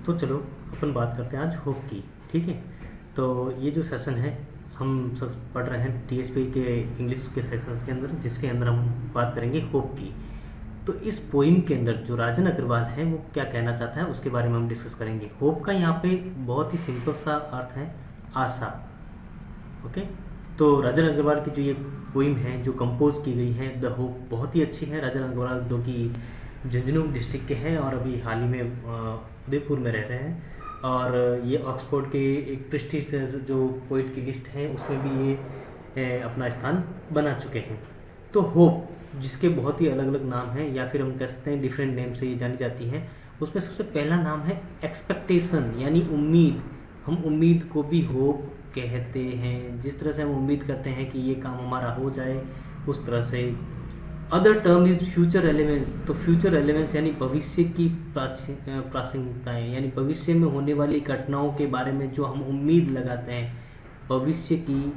तो चलो अपन बात करते हैं आज होप की। ठीक है, तो ये जो सेशन है हम सब पढ़ रहे हैं टीएसपी के इंग्लिश के सेक्शन के अंदर, जिसके अंदर हम बात करेंगे होप की। तो इस पोइम के अंदर जो राजन अग्रवाल है वो क्या कहना चाहता है उसके बारे में हम डिस्कस करेंगे। होप का यहाँ पे बहुत ही सिंपल सा अर्थ है आशा। ओके, तो राजन अग्रवाल की जो ये पोइम है जो कंपोज की गई है द होप, बहुत ही अच्छी है। राजन अग्रवाल जो कि झुंझुनू डिस्ट्रिक्ट के हैं और अभी हाल ही में उदयपुर में रह रहे हैं, और ये ऑक्सफोर्ड के एक प्रेस्टीजियस जो पोइट की लिस्ट है उसमें भी ये अपना स्थान बना चुके हैं। तो होप जिसके बहुत ही अलग अलग नाम हैं, या फिर हम कह सकते हैं डिफरेंट नेम से ये जानी जाती हैं। उसमें सबसे पहला नाम है एक्सपेक्टेशन, यानी उम्मीद। हम उम्मीद को भी होप कहते हैं। जिस तरह से हम उम्मीद करते हैं कि ये काम हमारा हो जाए, उस तरह से। Other term is future relevance. तो फ्यूचर रेलेवेंस यानी भविष्य की प्रासंगिकताएं, यानी भविष्य में होने वाली घटनाओं के बारे में जो हम उम्मीद लगाते हैं। भविष्य की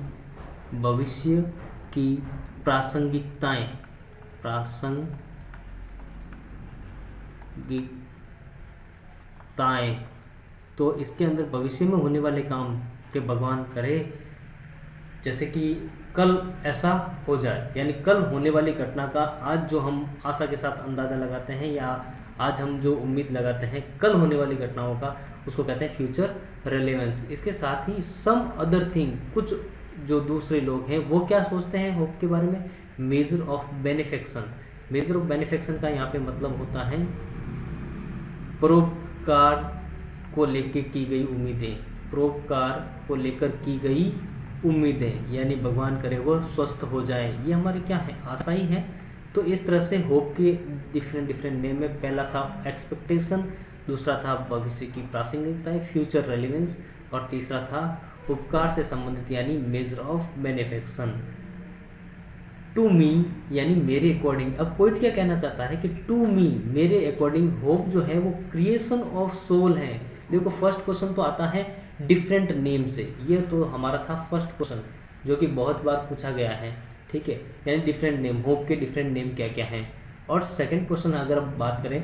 प्रासंगिकताएं, तो इसके अंदर भविष्य में होने वाले काम के भगवान करे, जैसे कि कल ऐसा हो जाए, यानी कल होने वाली घटना का आज जो हम आशा के साथ अंदाज़ा लगाते हैं, या आज हम जो उम्मीद लगाते हैं कल होने वाली घटनाओं का, उसको कहते हैं फ्यूचर रेलेवेंस। इसके साथ ही सम अदर थिंग, कुछ जो दूसरे लोग हैं वो क्या सोचते हैं होप के बारे में। Major of बेनिफिक्शन। Major of beneficiation का यहाँ पे मतलब होता है परोपकार को लेकर की गई उम्मीदें। परोपकार को लेकर की गई उम्मीदें, यानी भगवान करे वो स्वस्थ हो जाए, ये हमारी क्या है, आशा ही है। तो इस तरह से होप के डिफरेंट नेम में पहला था एक्सपेक्टेशन, दूसरा था भविष्य की प्रासंगिकता फ्यूचर रेलेवेंस, और तीसरा था उपकार से संबंधित यानी मेजर ऑफ बेनिफिक्शन। टू मी यानी मेरे अकॉर्डिंग। अब पोइट क्या कहना चाहता है कि टू मी, मेरे अकॉर्डिंग होप जो है वो क्रिएशन ऑफ सोल है। देखो फर्स्ट क्वेश्चन तो आता है डिफरेंट नेम से, ये तो हमारा था फर्स्ट क्वेश्चन जो कि बहुत बार पूछा गया है। ठीक है, यानी डिफरेंट नेम, होप के डिफरेंट नेम क्या क्या हैं। और सेकंड क्वेश्चन अगर हम बात करें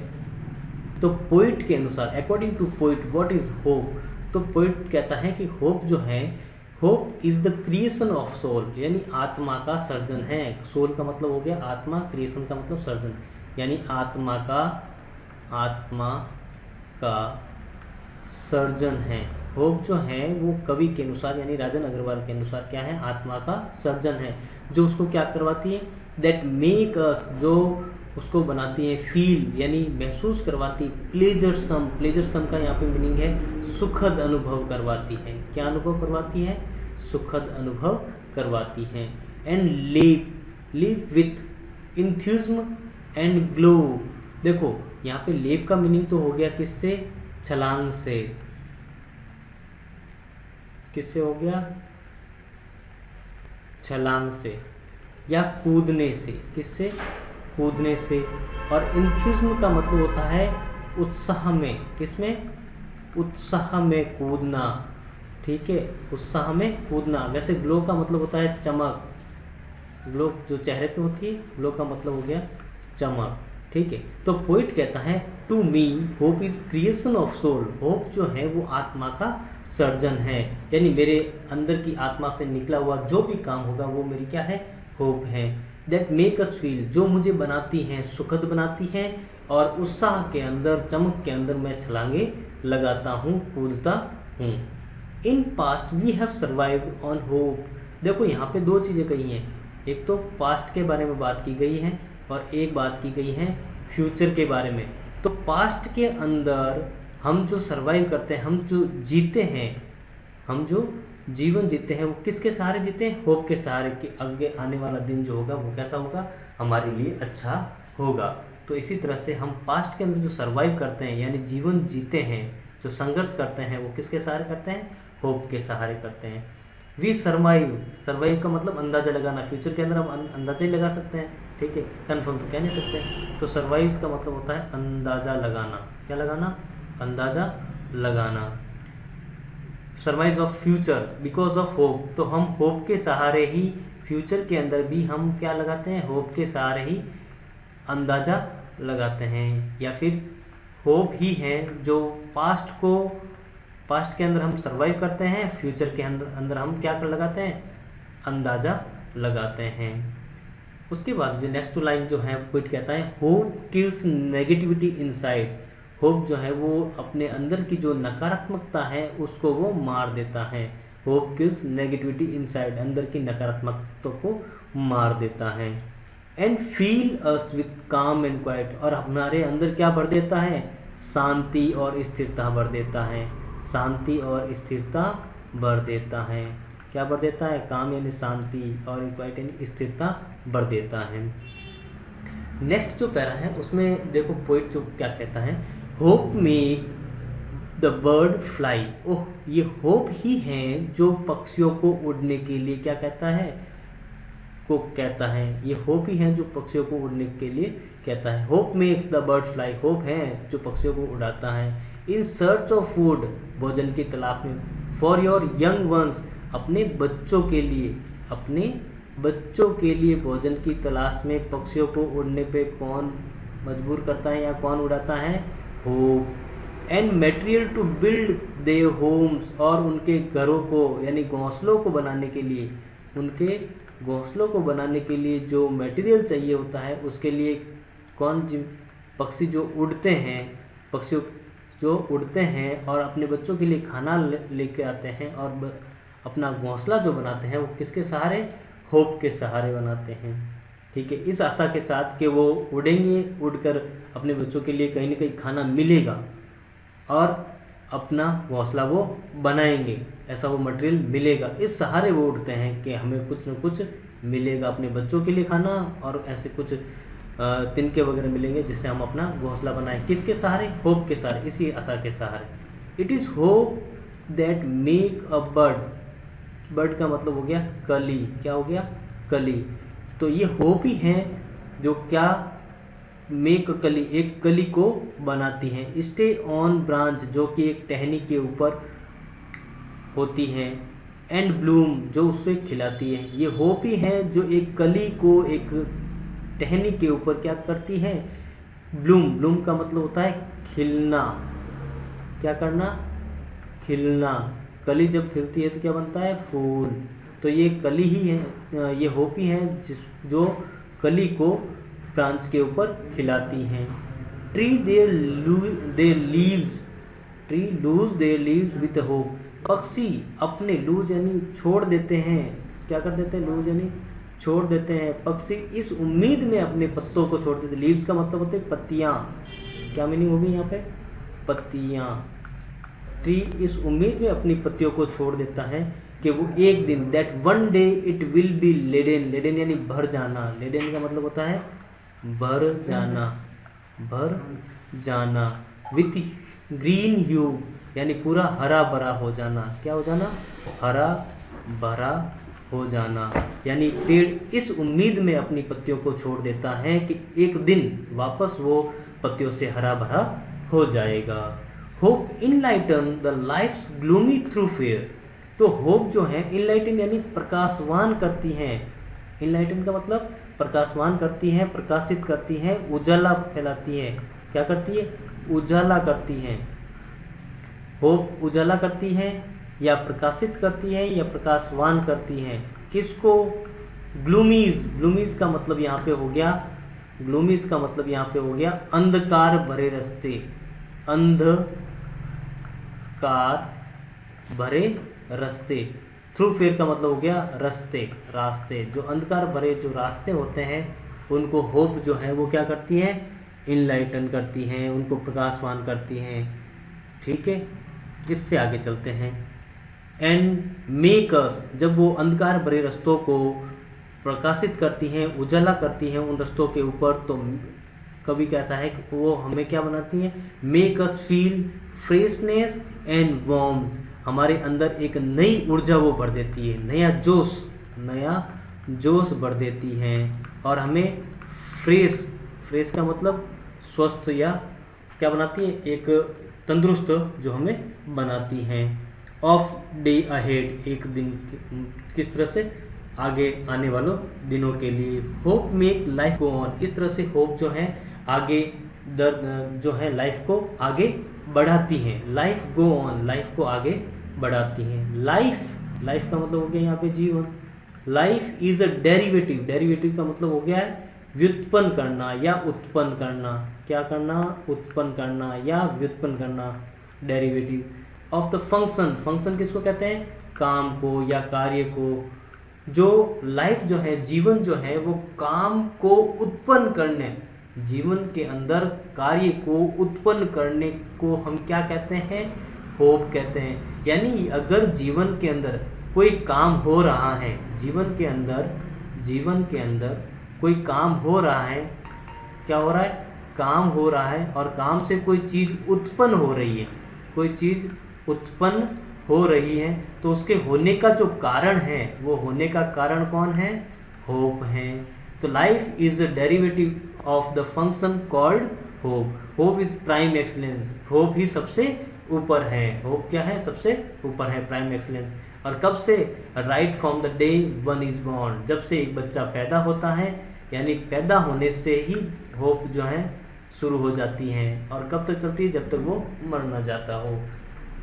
तो पोइट के अनुसार, according to poet what is hope, तो पोइट कहता है कि होप जो है, hope is the creation of soul, यानी आत्मा का सर्जन है। सोल का मतलब हो गया आत्मा, क्रिएशन का मतलब सर्जन, यानी आत्मा का सर्जन है। होप जो है वो कवि के अनुसार यानी राजन अग्रवाल के अनुसार क्या है, आत्मा का सर्जन है, जो उसको क्या करवाती है, दैट मेक अस, जो उसको बनाती है फील, यानी महसूस करवाती, प्लेजरसम। प्लेजरसम का यहाँ पे मीनिंग है सुखद अनुभव करवाती है। क्या अनुभव करवाती है, सुखद अनुभव करवाती है। And live with enthusiasm and glow. देखो यहाँ पे लेव का मीनिंग तो हो गया किससे, छलांग से। किससे हो गया, छलांग से या कूदने से। किससे, कूदने से। और इंथ्यूज्म का मतलब होता है उत्साह में। किसमें, उत्साह में कूदना। ठीक है, उत्साह में कूदना। वैसे ग्लो का मतलब होता है चमक, ग्लो जो चेहरे पे होती है, ग्लो का मतलब हो गया चमक। ठीक है, तो पोइट कहता है to me hope is creation of soul. Hope जो है वो आत्मा का सर्जन है, यानी मेरे अंदर की आत्मा से निकला हुआ जो भी काम होगा वो मेरी क्या है, होप है। दैट मेक अस फील, जो मुझे बनाती हैं, सुखद बनाती हैं, और उत्साह के अंदर, चमक के अंदर मैं छलांगे लगाता हूँ, कूदता हूँ। In past we have survived on hope. देखो यहाँ पे दो चीज़ें कही हैं, एक तो पास्ट के बारे में बात की गई है और एक बात की गई है फ्यूचर के बारे में। तो पास्ट के अंदर हम जो सर्वाइव करते हैं, हम जो जीते हैं, हम जो जीवन जीते हैं, वो किसके सहारे जीते हैं, होप के सहारे। कि आगे आने वाला दिन जो होगा वो कैसा होगा, हमारे लिए अच्छा होगा। तो इसी तरह से हम पास्ट के अंदर जो सर्वाइव करते हैं यानी जीवन जीते हैं, जो संघर्ष करते हैं, वो किसके सहारे करते हैं, होप के सहारे करते हैं। वी सर्वाइव, सर्वाइव का मतलब अंदाज़ा लगाना। फ्यूचर के अंदर हम अंदाज़ा ही लगा सकते हैं, ठीक है, कन्फर्म तो कह नहीं सकते। तो सर्वाइव का मतलब होता है अंदाज़ा लगाना। क्या लगाना, अंदाज़ा लगाना। Survive of future because of hope, तो हम होप के सहारे ही, फ्यूचर के अंदर भी हम क्या लगाते हैं, होप के सहारे ही अंदाज़ा लगाते हैं, या फिर होप ही है जो पास्ट के अंदर हम सर्वाइव करते हैं, फ्यूचर के अंदर हम क्या कर लगाते हैं, अंदाज़ा लगाते हैं। उसके बाद जो नेक्स्ट लाइन जो है पोइट कहता है hope kills negativity inside. Hope जो है वो अपने अंदर की जो नकारात्मकता है उसको वो मार देता है। होप किल्स नेगेटिविटी इनसाइड, अंदर की नकारात्मकता को मार देता है। एंड फील अस विथ काम एंड क्वाइट, और हमारे अंदर क्या भर देता है, शांति और स्थिरता भर देता है। शांति और स्थिरता भर देता है। क्या भर देता है, काम यानी शांति और क्वाइट यानी स्थिरता भर देता है। नेक्स्ट जो पैरा है उसमें देखो पोइट जो क्या कहता है, hope make the bird fly. Oh, ये होप ही है जो पक्षियों को उड़ने के लिए क्या कहता है, को कहता है। ये होप ही है जो पक्षियों को उड़ने के लिए कहता है। Hope makes the bird fly, hope है जो पक्षियों को उड़ाता है। इन सर्च ऑफ फूड, भोजन की तलाश में। फॉर योर यंग वंस, अपने बच्चों के लिए, अपने बच्चों के लिए भोजन की तलाश में पक्षियों को उड़ने पे कौन मजबूर करता है या कौन उड़ाता है, hope. And material to build their homes, और उनके घरों को यानी घोंसलों को बनाने के लिए, उनके घोंसलों को बनाने के लिए जो मटेरियल चाहिए होता है उसके लिए कौन, पक्षी जो उड़ते हैं, पक्षी जो उड़ते हैं और अपने बच्चों के लिए खाना लेके आते हैं और अपना घोंसला जो बनाते हैं वो किसके सहारे, होप के सहारे बनाते हैं। ठीक है, इस आशा के साथ कि वो उड़ेंगे, उड़कर अपने बच्चों के लिए कहीं ना कहीं खाना मिलेगा और अपना घोंसला वो बनाएंगे, ऐसा वो मटेरियल मिलेगा। इस सहारे वो उड़ते हैं कि हमें कुछ न कुछ मिलेगा, अपने बच्चों के लिए खाना और ऐसे कुछ तिनके वगैरह मिलेंगे जिससे हम अपना घोंसला बनाएं। किसके सहारे, होप के सहारे, इसी आशा के सहारे। It is hope that make a bird, bird का मतलब हो गया कली, क्या हो गया, कली। तो ये होप ही है जो क्या, मेक कली, एक कली को बनाती है। स्टे ऑन ब्रांच, जो कि एक टहनी के ऊपर होती है। एंड ब्लूम, जो उससे खिलाती है। ये होप ही है जो एक कली को एक टहनी के ऊपर क्या करती है, ब्लूम। ब्लूम का मतलब होता है खिलना, क्या करना, खिलना। कली जब खिलती है तो क्या बनता है, फूल। तो ये कली ही है, ये होप ही है जो कली को ब्रांच के ऊपर खिलाती हैं। Tree there leaves, tree lose their leaves with hope. पक्षी अपने लूज यानी छोड़ देते हैं, क्या कर देते हैं, लूज यानी छोड़ देते हैं। पक्षी इस उम्मीद में अपने पत्तों को छोड़ देते हैं। लीव्स का मतलब होते हैं पत्तियाँ, क्या मीनिंग होगी यहाँ पे, पत्तियाँ। ट्री इस उम्मीद में अपनी पत्तियों को छोड़ देता है कि वो एक दिन, that one day it will be laden. Laden यानी भर जाना, लेडन का मतलब होता है भर जाना, भर जाना। विथ ग्रीन ह्यू यानी पूरा हरा भरा हो जाना, क्या हो जाना, हरा भरा हो जाना। यानी पेड़ इस उम्मीद में अपनी पत्तियों को छोड़ देता है कि एक दिन वापस वो पत्तियों से हरा भरा हो जाएगा। Hope enlighten the life's gloomy through fair. तो होप जो है इनलाइटन यानी प्रकाशवान करती है। इनलाइटन का मतलब प्रकाशवान करती है, प्रकाशित करती है, उजाला फैलाती है। क्या करती है, उजाला करती है। होप उजाला करती है या प्रकाशित करती है या प्रकाशवान करती है। किसको, ग्लूमीज। ग्लूमीज का मतलब यहाँ पे हो गया, ग्लूमीज का मतलब यहाँ पे हो गया अंधकार भरे रास्ते, अंधकार भरे रास्ते। थ्रू फेयर का मतलब हो गया रास्ते, रास्ते। जो अंधकार भरे जो रास्ते होते हैं उनको होप जो है वो क्या करती है, इनलाइटन करती हैं, उनको प्रकाशवान करती हैं। ठीक है, इससे आगे चलते हैं। एंड मेक अस, जब वो अंधकार भरे रास्तों को प्रकाशित करती हैं, उजाला करती हैं उन रास्तों के ऊपर, तो कभी कहता है कि वो हमें क्या बनाती हैं, make us feel freshness and warm. हमारे अंदर एक नई ऊर्जा वो भर देती है, नया जोश भर देती हैं और हमें फ्रेश का मतलब स्वस्थ या क्या बनाती है, एक तंदुरुस्त जो हमें बनाती हैं। ऑफ डे अहेड, एक दिन किस तरह से, आगे आने वालों दिनों के लिए। Hope make life go on, इस तरह से होप जो है आगे जो है लाइफ को आगे बढ़ाती हैं। लाइफ गो ऑन, लाइफ को आगे बढ़ाती हैं। लाइफ का मतलब हो गया यहाँ पे जीवन। Life is a derivative, derivative का मतलब हो गया है व्युत्पन्न करना या उत्पन्न करना। क्या करना? उत्पन्न करना या व्युत्पन्न करना। Derivative of the function, function किसको कहते हैं? काम को या कार्य को। जो लाइफ जो है, जीवन जो है, वो काम को उत्पन्न करने, जीवन के अंदर कार्य को उत्पन्न करने को हम क्या कहते हैं? होप कहते हैं। यानी अगर जीवन के अंदर कोई काम हो रहा है, जीवन के अंदर कोई काम हो रहा है, क्या हो रहा है? काम हो रहा है, और काम से कोई चीज़ उत्पन्न हो रही है, कोई चीज़ उत्पन्न हो रही है, तो उसके होने का जो कारण है, वो होने का कारण कौन है? होप है। तो life is a derivative of the function called hope. Hope is prime excellence, hope ही सबसे ऊपर है। होप क्या है? सबसे ऊपर है, प्राइम एक्सीलेंस। और कब से? Right from the day one is born, जब से एक बच्चा पैदा होता है, यानी पैदा होने से ही होप जो है शुरू हो जाती है। और कब तक चलती है? जब तक वो मर न जाता हो।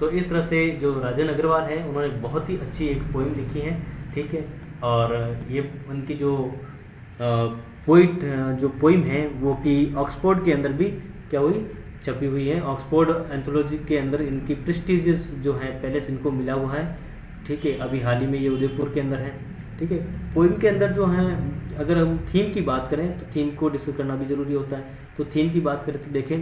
तो इस तरह से जो राजन अग्रवाल है, उन्होंने बहुत ही अच्छी एक पोइम लिखी है, ठीक है। और ये उनकी जो पोइम है वो कि ऑक्सफोर्ड के अंदर भी क्या हुई? छपी हुई है। ऑक्सफोर्ड एंथोलॉजी के अंदर इनकी प्रेस्टिजियस जो है पैलेस इनको मिला हुआ है, ठीक है। अभी हाल ही में ये उदयपुर के अंदर है, ठीक है। पोइम के अंदर जो है, अगर हम थीम की बात करें तो थीम को डिस्कस करना भी ज़रूरी होता है। तो थीम की बात करें तो देखें,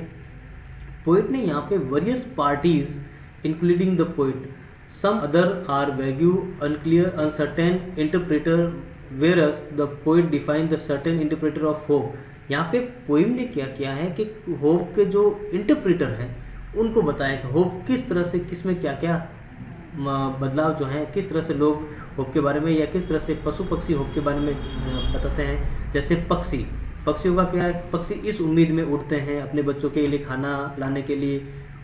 पोइट ने यहाँ पे various parties including the poet, some other are vague, unclear, uncertain interpreter, whereas the poet define the certain interpreter of hope. यहाँ पे पोइम ने क्या किया है कि होप के जो इंटरप्रेटर हैं उनको बताया कि होप किस तरह से, किसमें क्या क्या बदलाव जो हैं, किस तरह से लोग होप के बारे में, या किस तरह से पशु पक्षी होप के बारे में बताते हैं। जैसे पक्षियों का क्या है? पक्षी इस उम्मीद में उड़ते हैं अपने बच्चों के लिए खाना लाने के लिए।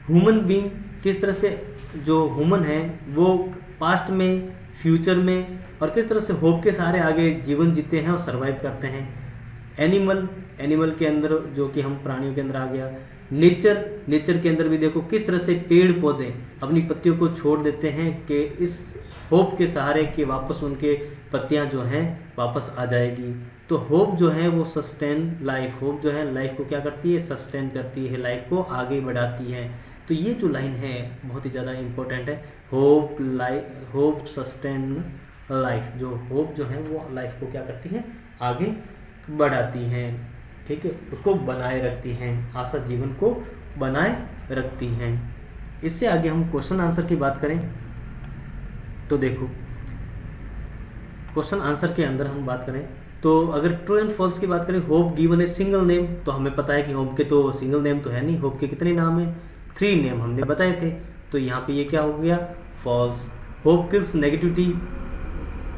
ह्यूमन बीइंग किस तरह से, जो ह्यूमन है वो पास्ट में, फ्यूचर में, और किस तरह से होप के सहारे आगे जीवन जीते हैं और सर्वाइव करते हैं। एनिमल के अंदर, जो कि हम प्राणियों के अंदर आ गया। नेचर के अंदर भी देखो किस तरह से पेड़ पौधे अपनी पत्तियों को छोड़ देते हैं कि इस होप के सहारे कि वापस उनके पत्तियां जो हैं वापस आ जाएगी। तो होप जो है वो सस्टेन लाइफ, होप जो है लाइफ को क्या करती है? सस्टेन करती है, लाइफ को आगे बढ़ाती है। तो ये जो लाइन है बहुत ही ज़्यादा इम्पोर्टेंट है। होप सस्टेन लाइफ, जो होप जो है वो लाइफ को क्या करती है? आगे बढ़ाती हैं, ठीक है, उसको बनाए रखती हैं, आशा जीवन को बनाए रखती हैं। इससे आगे हम क्वेश्चन आंसर की बात करें तो देखो, क्वेश्चन आंसर के अंदर हम बात करें तो अगर ट्रू एंड फॉल्स की बात करें, hope given a single name, तो हमें पता है कि होप के तो सिंगल नेम तो है नहीं, होप के कितने नाम हैं? 3 नेम हमने बताए थे। तो यहाँ पे ये क्या हो गया? False. Hope kills negativity,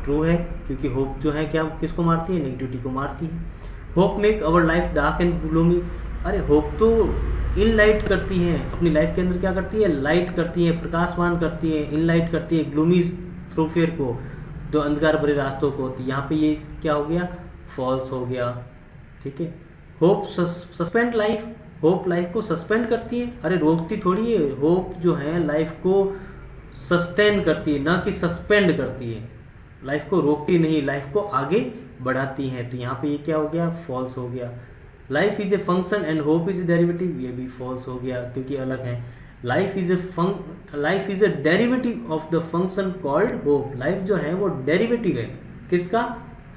true है, क्योंकि होप जो है क्या किसको मारती है? नेगेटिविटी को मारती है। Hope make our life dark and gloomy, अरे होप तो इनलाइट करती है, अपनी लाइफ के अंदर क्या करती है? लाइट करती है, प्रकाशवान करती है, इनलाइट करती है ग्लूमी थ्रूफेयर को, जो अंधकार भरे रास्तों को। तो यहाँ पे ये क्या हो गया? फॉल्स हो गया, ठीक है। Hope suspend life, hope life को सस्पेंड करती है, अरे रोकती थोड़ी है। होप जो है लाइफ को सस्टेन करती है, ना कि सस्पेंड करती है। लाइफ को रोकती नहीं, लाइफ को आगे बढ़ाती है। तो यहाँ पे ये क्या हो गया? फॉल्स हो गया। Life is a function and hope is a derivative, ये भी फॉल्स हो गया क्योंकि अलग है। Life is a derivative of the function called hope, life जो है वो डेरिवेटिव है किसका?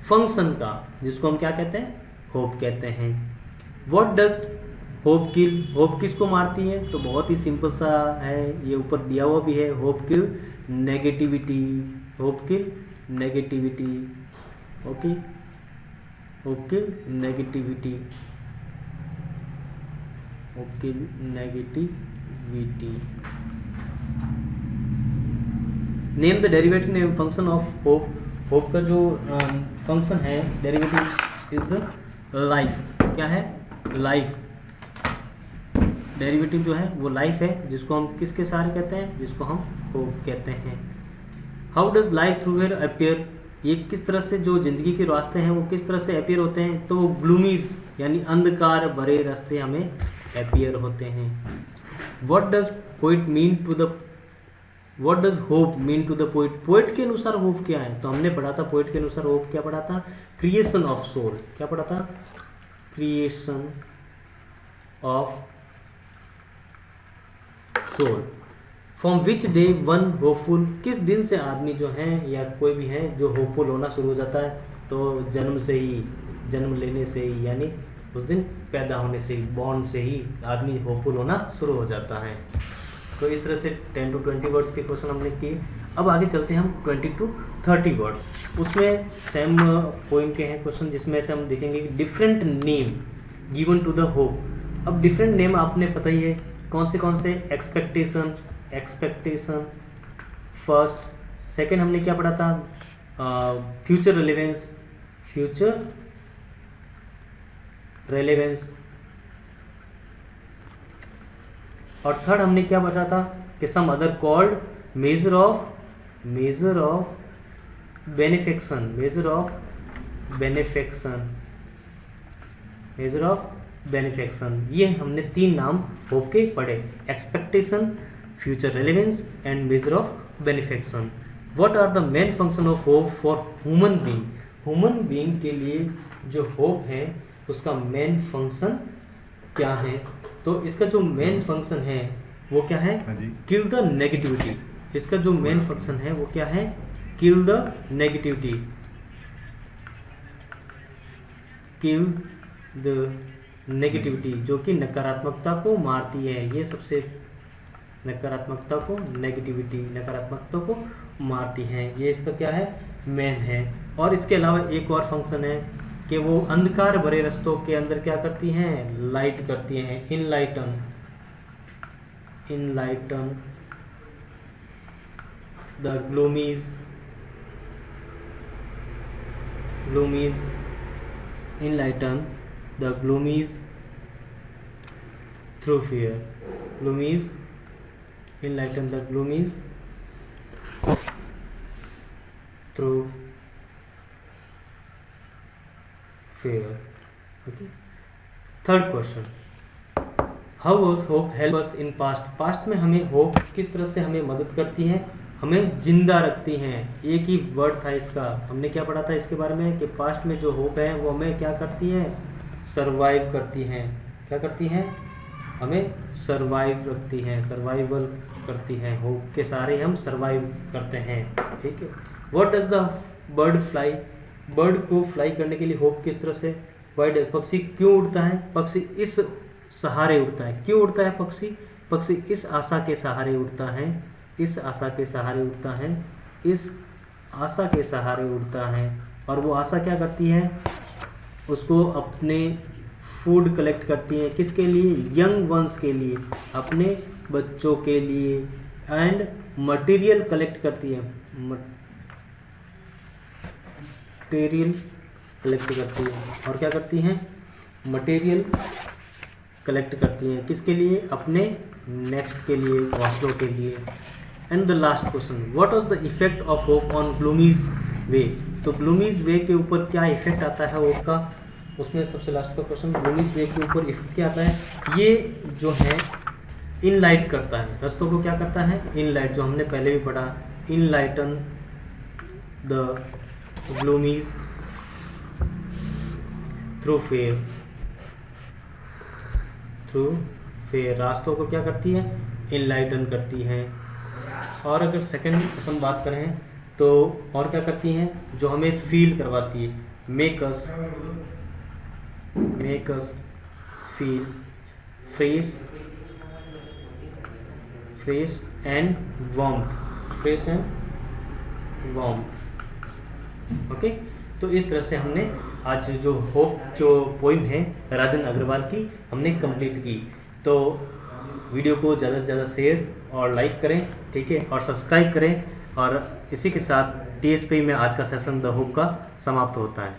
फंक्शन का, जिसको हम क्या कहते हैं? होप कहते हैं। What does hope kill, hope किसको मारती है? तो बहुत ही सिंपल सा है, ये ऊपर दिया हुआ भी है। Hope kill negativity, hope kill negativity, okay, hope kill negativity, hope kill negativity. Name the derivative name function of hope, hope का जो फंक्शन है डेरिवेटिव इज द लाइफ, क्या है? लाइफ। डेरिवेटिव जो है वो लाइफ है, जिसको हम किसके सहारे कहते हैं? जिसको हम होप कहते हैं। How does life through where appear, ये किस तरह से जो जिंदगी के रास्ते हैं वो किस तरह से अपीयर होते हैं? तो वो ग्लूमीज यानी अंधकार भरे रास्ते हमें अपीयर होते हैं। What does poet mean to the what does hope mean to the poet, poet के अनुसार होप क्या है? तो हमने पढ़ा था पोइट के अनुसार होप क्या पढ़ा था? Creation of soul. क्या पढ़ा था? Creation of soul. From which day one hopeful, किस दिन से आदमी जो है या कोई भी है जो होपफुल होना शुरू हो जाता है? तो जन्म से ही, जन्म लेने से ही, यानी उस दिन पैदा होने से ही, बॉर्न से ही आदमी होपफुल होना शुरू हो जाता है। तो इस तरह से 10 to 20 वर्ड्स के क्वेश्चन हमने किए। अब आगे चलते हैं हम 20 to 30 वर्ड्स। उसमें सेम पोइम के हैं क्वेश्चन, जिसमें से हम देखेंगे different name given to the hope. अब डिफरेंट नेम आपने पता ही है कौन से? Expectation, expectation first. सेकंड हमने क्या पढ़ा था? Future relevance, future relevance. और थर्ड हमने क्या पढ़ा था कि some other called measure of बेनिफिक्शन, major of बेनिफिक्शन, major of benefaction. ये हमने 3 नाम होप के पढ़े, expectation, future relevance and measure of benefaction. What are the main function of hope for human being, human being के लिए जो होप है उसका मेन फंक्शन क्या है? तो इसका जो मेन फंक्शन है वो क्या है? Kill the negativity. इसका जो मेन फंक्शन है वो क्या है? Kill the negativity, kill the negativity, जो कि नकारात्मकता को मारती है। ये सबसे नकारात्मकता को, नेगेटिविटी नकारात्मकता को मारती है। ये इसका क्या है? मेन है। और इसके अलावा एक और फंक्शन है कि वो अंधकार भरे रास्तों के अंदर क्या करती हैं? लाइट करती हैं, enlighten, enlighten the gloomies, gloomies, enlighten the gloomies through fear, gloomies, enlighten the gloomies through fear. Okay. Third question, how was hope help us in past? Past में हमें होप किस तरह से हमें मदद करती है, हमें जिंदा रखती हैं। एक ही वर्ड था इसका, हमने क्या पढ़ा था इसके बारे में कि पास्ट में जो होप है वो हमें क्या करती है? सर्वाइव करती हैं। क्या करती हैं? हमें सर्वाइव रखती हैं, सर्वाइवल करती हैं। होप के सहारे हम सर्वाइव करते हैं। ठीक है। What does the bird fly, bird को फ्लाई करने के लिए होप किस तरह से? वाइड, पक्षी क्यों उड़ता है? पक्षी इस सहारे उड़ता है। क्यों उड़ता है पक्षी? पक्षी इस आशा के सहारे उड़ता है, इस आशा के सहारे उड़ता है, इस आशा के सहारे उड़ता है। और वो आशा क्या करती है? उसको अपने फूड कलेक्ट करती है। किसके लिए? यंग वंस के लिए, अपने बच्चों के लिए। एंड मटेरियल कलेक्ट करती है, मटेरियल कलेक्ट करती है। और क्या करती हैं? मटेरियल कलेक्ट करती हैं। किसके लिए? अपने नेक्स्ट के लिए, घोंसलों के लिए। And the last question, what was the effect of hope on gloomies way? तो ग्लूमीज वे के ऊपर क्या इफेक्ट आता है होप का? उसमें सबसे लास्ट का क्वेश्चन, ग्लूमीज वे के ऊपर इफेक्ट क्या आता है? ये जो है इनलाइट करता है, रास्तों को क्या करता है? इनलाइट, जो हमने पहले भी पढ़ा, enlighten the gloomies through fear, through fear. रास्तों को क्या करती है? इनलाइटन करती हैं। और अगर सेकंड अपन बात करें तो और क्या करती हैं? जो हमें फील करवाती है, make us feel fresh and warmth, fresh and warmth. Okay. तो इस तरह से हमने आज जो होप जो पोइम है राजन अग्रवाल की हमने कंप्लीट की। तो वीडियो को ज़्यादा से ज़्यादा शेयर और लाइक करें, ठीक है, और सब्सक्राइब करें। और इसी के साथ TSP में आज का सेशन द होप का समाप्त होता है।